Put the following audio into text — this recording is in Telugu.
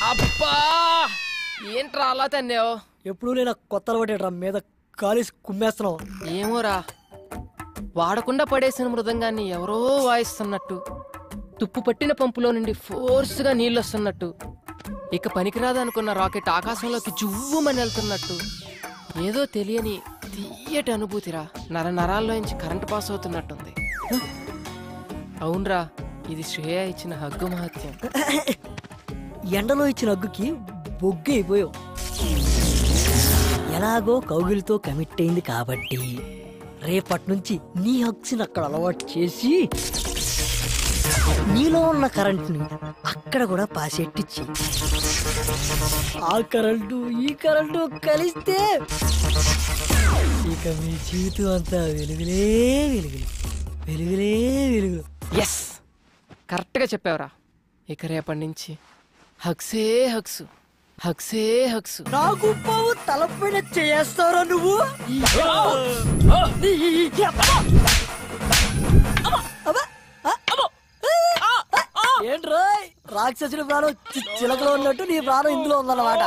అబ్బా ఏంట్రా అలా తన్నావు? ఎప్పుడు నేను కొత్త అలవాటేట్రా మీద కాలేసి కుమ్మేస్తున్నావు. ఏమోరా, వాడకుండా పడేసిన మృదంగాన్ని ఎవరో వాయిస్తున్నట్టు, తుప్పు పట్టిన పంపులో నుండి ఫోర్స్గా నీళ్ళు వస్తున్నట్టు, ఇక పనికిరాదనుకున్న రాకెట్ ఆకాశంలోకి జువ్వుమని వెళ్తున్నట్టు, ఏదో తెలియని తీయటి అనుభూతిరా. నరాల్లోంచి కరెంటు పాస్ అవుతున్నట్టుంది. అవునరా, ఇది శ్రేయ ఇచ్చిన హగ్గు మహత్యం. ఎండలో ఇచ్చిన హగ్గుకి బొగ్గు అయిపోయావు. ఎలాగో కౌగిలితో కమిట్ అయింది కాబట్టి రేపటి నుంచి నీ హగ్స్ని అక్కడ అలవాటు చేసి నీలో ఉన్న కరెంట్ని అక్కడ కూడా పాసెట్టిచ్చి ఆ కరెంటు ఈ కరెంటు కలిస్తే ఇక మీ జీవితం అంతా వెలుగులే వెలుగులు, వెలుగులే వెలుగులు. ఎస్, కరెక్ట్గా చెప్పావురా. ఇక రేపటి నుంచి హగ్సే హగ్స్, హగ్సే హగ్స్. నాకు పావు తలపైన చేస్తారా నువ్వు? ఏంట్రా రాక్షసుడి ప్రాణం చిలకలో ఉన్నట్టు నీ ప్రాణం ఇందులో ఉందన్నమాట.